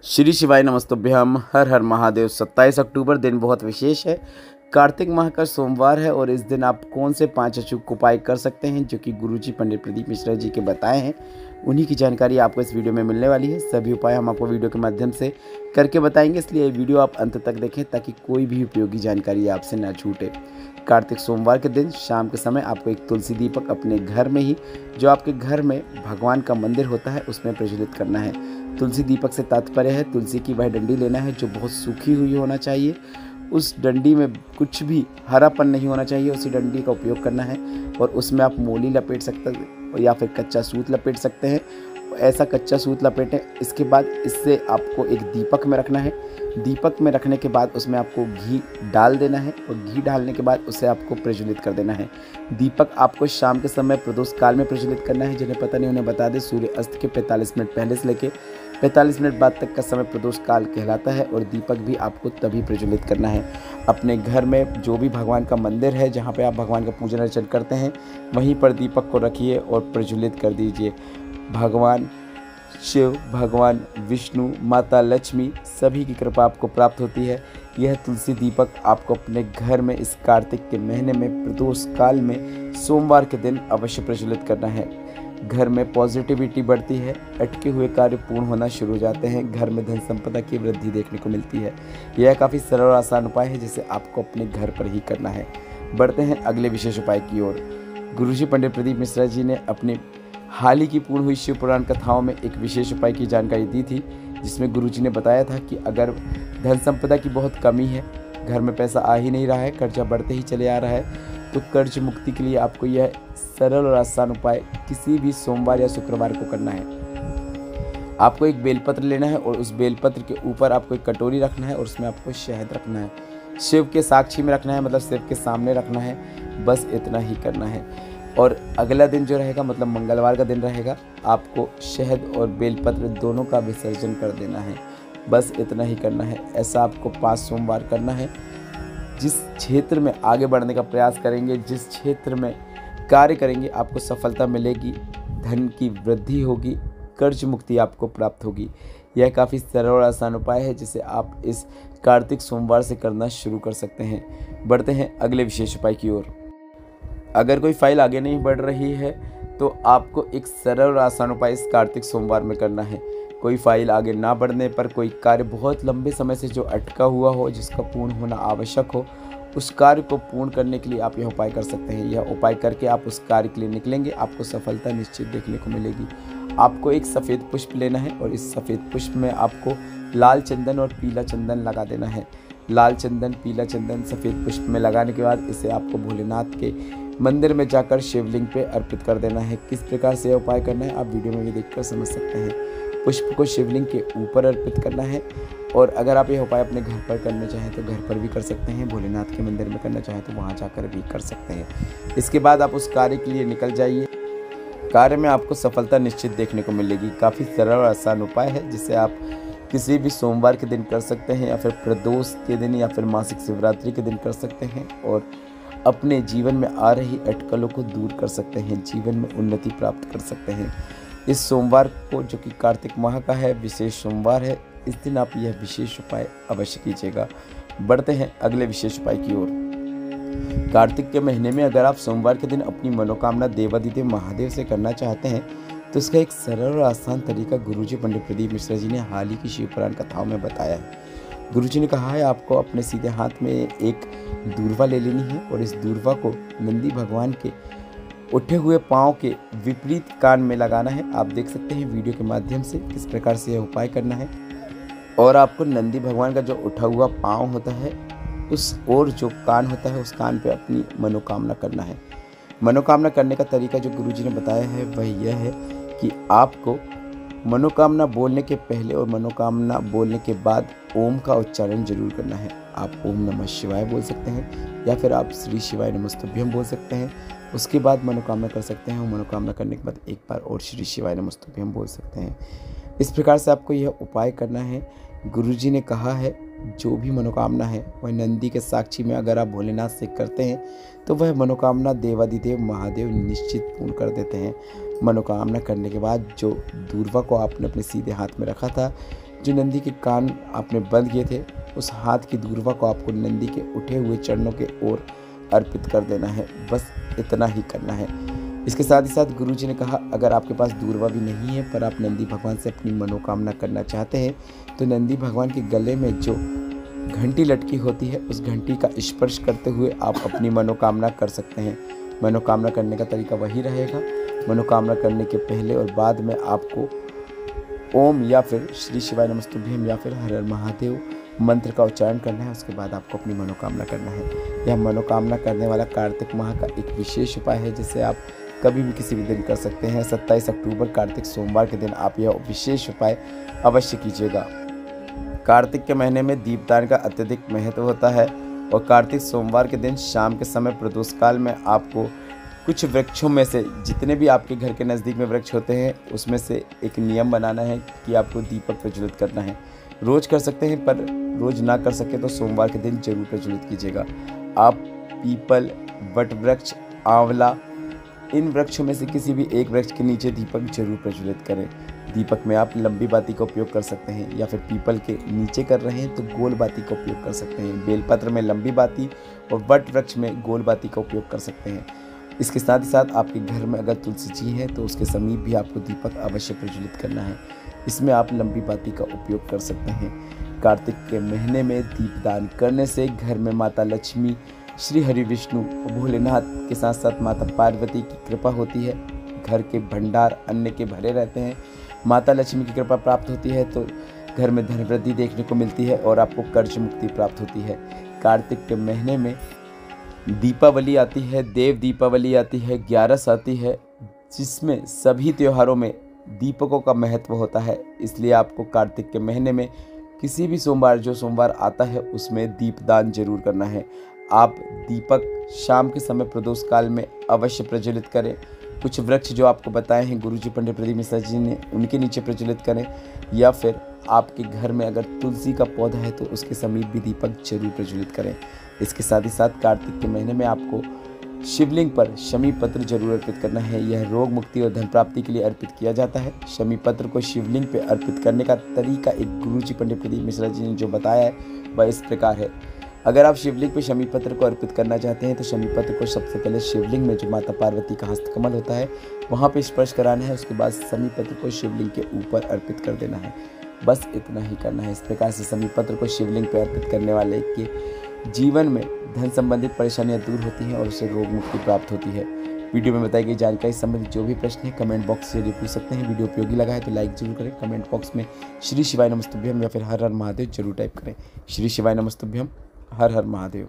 श्री शिवाय नमस्तुभ्यम। हर हर महादेव। 27 अक्टूबर दिन बहुत विशेष है। कार्तिक माह का सोमवार है और इस दिन आप कौन से 5 अचूक उपाय कर सकते हैं जो कि गुरुजी पंडित प्रदीप मिश्रा जी के बताए हैं, उन्हीं की जानकारी आपको इस वीडियो में मिलने वाली है। सभी उपाय हम आपको वीडियो के माध्यम से करके बताएंगे, इसलिए ये वीडियो आप अंत तक देखें ताकि कोई भी उपयोगी जानकारी आपसे ना छूटे। कार्तिक सोमवार के दिन शाम के समय आपको एक तुलसी दीपक अपने घर में ही, जो आपके घर में भगवान का मंदिर होता है, उसमें प्रज्वलित करना है। तुलसी दीपक से तात्पर्य है तुलसी की वह डंडी लेना है जो बहुत सूखी हुई होना चाहिए। उस डंडी में कुछ भी हरापन नहीं होना चाहिए। उसी डंडी का उपयोग करना है और उसमें आप मोली लपेट सकते हैं या फिर कच्चा सूत लपेट सकते हैं। ऐसा कच्चा सूत लपेटें। इसके बाद इससे आपको एक दीपक में रखना है। दीपक में रखने के बाद उसमें आपको घी डाल देना है और घी डालने के बाद उसे आपको प्रज्वलित कर देना है। दीपक आपको शाम के समय प्रदोष काल में प्रज्वलित करना है। जिन्हें पता नहीं उन्हें बता दें, सूर्य अस्त के 45 मिनट पहले से लेके 45 मिनट बाद तक का समय प्रदोष काल कहलाता है और दीपक भी आपको तभी प्रज्वलित करना है। अपने घर में जो भी भगवान का मंदिर है, जहाँ पे आप भगवान का पूजन अर्चन करते हैं, वहीं पर दीपक को रखिए और प्रज्वलित कर दीजिए। भगवान शिव, भगवान विष्णु, माता लक्ष्मी सभी की कृपा आपको प्राप्त होती है। यह तुलसी दीपक आपको अपने घर में इस कार्तिक के महीने में प्रदोष काल में सोमवार के दिन अवश्य प्रज्वलित करना है। घर में पॉजिटिविटी बढ़ती है, अटके हुए कार्य पूर्ण होना शुरू हो जाते हैं, घर में धन संपदा की वृद्धि देखने को मिलती है। यह काफ़ी सरल और आसान उपाय है जिसे आपको अपने घर पर ही करना है। बढ़ते हैं अगले विशेष उपाय की ओर। गुरुजी पंडित प्रदीप मिश्रा जी ने अपनी हाल ही की पूर्ण हुई शिव पुराण कथाओं में एक विशेष उपाय की जानकारी दी थी, जिसमें गुरुजी ने बताया था कि अगर धन संपदा की बहुत कमी है, घर में पैसा आ ही नहीं रहा है, कर्जा बढ़ते ही चले आ रहा है, तो कर्ज मुक्ति के लिए आपको यह सरल और आसान उपाय किसी भी सोमवार या शुक्रवार को करना है। आपको एक बेलपत्र लेना है और उस बेलपत्र के ऊपर आपको एक कटोरी रखना है और उसमें आपको शहद रखना है। शिव के साक्षी में रखना है, मतलब शिव के सामने रखना है। बस इतना ही करना है। और अगला दिन जो रहेगा, मतलब मंगलवार का दिन रहेगा, आपको शहद और बेलपत्र दोनों का विसर्जन कर देना है। बस इतना ही करना है। ऐसा आपको 5 सोमवार करना है। जिस क्षेत्र में आगे बढ़ने का प्रयास करेंगे, जिस क्षेत्र में कार्य करेंगे, आपको सफलता मिलेगी, धन की वृद्धि होगी, कर्ज मुक्ति आपको प्राप्त होगी। यह काफ़ी सरल और आसान उपाय है जिसे आप इस कार्तिक सोमवार से करना शुरू कर सकते हैं। बढ़ते हैं अगले विशेष उपाय की ओर। अगर कोई फाइल आगे नहीं बढ़ रही है तो आपको एक सरल और आसान उपाय इस कार्तिक सोमवार में करना है। कोई फाइल आगे ना बढ़ने पर, कोई कार्य बहुत लंबे समय से जो अटका हुआ हो, जिसका पूर्ण होना आवश्यक हो, उस कार्य को पूर्ण करने के लिए आप यह उपाय कर सकते हैं। यह उपाय करके आप उस कार्य के लिए निकलेंगे, आपको सफलता निश्चित देखने को मिलेगी। आपको एक सफ़ेद पुष्प लेना है और इस सफ़ेद पुष्प में आपको लाल चंदन और पीला चंदन लगा देना है। लाल चंदन, पीला चंदन सफ़ेद पुष्प में लगाने के बाद इसे आपको भोलेनाथ के मंदिर में जाकर शिवलिंग पे अर्पित कर देना है। किस प्रकार से यह उपाय करना है आप वीडियो में भी देखकर समझ सकते हैं। पुष्प को शिवलिंग के ऊपर अर्पित करना है और अगर आप यह उपाय अपने घर पर करना चाहें तो घर पर भी कर सकते हैं, भोलेनाथ के मंदिर में करना चाहें तो वहाँ जाकर भी कर सकते हैं। इसके बाद आप उस कार्य के लिए निकल जाइए। कार्य में आपको सफलता निश्चित देखने को मिलेगी। काफ़ी सरल और आसान उपाय है जिसे आप किसी भी सोमवार के दिन कर सकते हैं या फिर प्रदोष के दिन या फिर मासिक शिवरात्रि के दिन कर सकते हैं और अपने जीवन में आ रही अटकलों को दूर कर सकते हैं, जीवन में उन्नति प्राप्त कर सकते हैं। इस सोमवार को, जो कि कार्तिक माह का है, विशेष सोमवार है, इस दिन आप यह विशेष उपाय अवश्य कीजिएगा। बढ़ते हैं अगले विशेष उपाय की ओर। कार्तिक के महीने में अगर आप सोमवार के दिन अपनी मनोकामना देवादिदेव महादेव से करना चाहते हैं तो इसका एक सरल और आसान तरीका गुरुजी पंडित प्रदीप मिश्रा जी ने हाल ही की शिव पुराण कथाओं में बताया है। गुरुजी ने कहा है आपको अपने सीधे हाथ में एक दूर्वा ले लेनी है और इस दूर्वा को नंदी भगवान के उठे हुए पाँव के विपरीत कान में लगाना है। आप देख सकते हैं वीडियो के माध्यम से किस प्रकार से यह उपाय करना है। और आपको नंदी भगवान का जो उठा हुआ पाँव होता है, उस और जो कान होता है, उस कान पे अपनी मनोकामना करना है। मनोकामना करने का तरीका जो गुरुजी ने बताया है वह यह है कि आपको मनोकामना बोलने के पहले और मनोकामना बोलने के बाद ओम का उच्चारण जरूर करना है। आप ओम नमः शिवाय बोल सकते हैं या फिर आप श्री शिवाय नमस्तुभ्यम बोल सकते हैं। उसके बाद मनोकामना कर सकते हैं और मनोकामना करने के बाद एक बार और श्री शिवाय नमस्तुभ्यम बोल सकते हैं। इस प्रकार से आपको यह उपाय करना है। गुरुजी ने कहा है जो भी मनोकामना है वह नंदी के साक्षी में अगर आप भोलेनाथ से करते हैं तो वह मनोकामना देवादिदेव महादेव निश्चित पूर्ण कर देते हैं। मनोकामना करने के बाद जो दूर्वा को आपने अपने सीधे हाथ में रखा था, जो नंदी के कान आपने बंद किए थे, उस हाथ की दूर्वा को आपको नंदी के उठे हुए चरणों के ओर अर्पित कर देना है। बस इतना ही करना है। इसके साथ ही साथ गुरुजी ने कहा, अगर आपके पास दूर्वा भी नहीं है पर आप नंदी भगवान से अपनी मनोकामना करना चाहते हैं तो नंदी भगवान के गले में जो घंटी लटकी होती है उस घंटी का स्पर्श करते हुए आप अपनी मनोकामना कर सकते हैं। मनोकामना करने का तरीका वही रहेगा। मनोकामना करने के पहले और बाद में आपको ओम या फिर श्री शिवाय नमस्तुभ्यम या फिर हर हर महादेव मंत्र का उच्चारण करना है। उसके बाद आपको अपनी मनोकामना करना है। यह मनोकामना करने वाला कार्तिक माह का एक विशेष उपाय है जिसे आप कभी भी किसी भी दिन कर सकते हैं। 27 अक्टूबर कार्तिक सोमवार के दिन आप यह विशेष उपाय अवश्य कीजिएगा। कार्तिक के महीने में दीपदान का अत्यधिक महत्व होता है और कार्तिक सोमवार के दिन शाम के समय प्रदोष काल में आपको कुछ वृक्षों में से, जितने भी आपके घर के नज़दीक में वृक्ष होते हैं, उसमें से एक नियम बनाना है कि आपको दीपक प्रज्वलित करना है। रोज़ कर सकते हैं पर रोज़ ना कर सके तो सोमवार के दिन जरूर प्रज्वलित कीजिएगा। आप पीपल, वट वृक्ष, आंवला, इन वृक्षों में से किसी भी एक वृक्ष के नीचे दीपक जरूर प्रज्वलित करें। दीपक में आप लंबी बाती का उपयोग कर सकते हैं या फिर पीपल के नीचे कर रहे हैं तो गोल बाती का उपयोग कर सकते हैं। बेलपत्र में लंबी बाती और वट वृक्ष में गोल बाती का उपयोग कर सकते हैं। इसके साथ ही साथ आपके घर में अगर तुलसी जी है तो उसके समीप भी आपको दीपक अवश्य प्रज्वलित करना है। इसमें आप लंबी बाती का उपयोग कर सकते हैं। कार्तिक के महीने में दीपदान करने से घर में माता लक्ष्मी, श्री हरि विष्णु और भोलेनाथ के साथ साथ माता पार्वती की कृपा होती है। घर के भंडार अन्न के भरे रहते हैं। माता लक्ष्मी की कृपा प्राप्त होती है तो घर में धन वृद्धि देखने को मिलती है और आपको कर्ज मुक्ति प्राप्त होती है। कार्तिक के महीने में दीपावली आती है, देव दीपावली आती है, 11 आती है, जिसमें सभी त्योहारों में दीपकों का महत्व होता है। इसलिए आपको कार्तिक के महीने में किसी भी सोमवार, जो सोमवार आता है, उसमें दीपदान जरूर करना है। आप दीपक शाम के समय प्रदोष काल में अवश्य प्रज्वलित करें। कुछ वृक्ष जो आपको बताए हैं गुरुजी पंडित प्रदीप मिश्रा जी ने, उनके नीचे प्रज्वलित करें या फिर आपके घर में अगर तुलसी का पौधा है तो उसके समीप भी दीपक जरूर प्रज्वलित करें। इसके साथ ही साथ कार्तिक के महीने में आपको शिवलिंग पर शमी पत्र जरूर अर्पित करना है। यह रोग मुक्ति और धन प्राप्ति के लिए अर्पित किया जाता है। शमी पत्र को शिवलिंग पर अर्पित करने का तरीका एक गुरुजी पंडित प्रदीप मिश्रा जी ने जो बताया है वह इस प्रकार है। अगर आप शिवलिंग पे शमी पत्र को अर्पित करना चाहते हैं तो शमी पत्र को सबसे पहले शिवलिंग में जो माता पार्वती का हस्तकमल होता है वहाँ पे स्पर्श कराना है। उसके बाद शमी पत्र को शिवलिंग के ऊपर अर्पित कर देना है। बस इतना ही करना है। इस प्रकार से शमी पत्र को शिवलिंग पे अर्पित करने वाले के जीवन में धन संबंधित परेशानियां दूर होती हैं और उसे रोग मुक्ति प्राप्त होती है। वीडियो में बताई गई जानकारी संबंधित जो भी प्रश्न है कमेंट बॉक्स से पूछ सकते हैं। वीडियो उपयोगी लगा है तो लाइक जरूर करें। कमेंट बॉक्स में श्री शिवाय नमस्तुभ्यम या फिर हर हर महादेव जरूर टाइप करें। श्री शिवाय नमस्तुभ्यम, हर हर महादेव।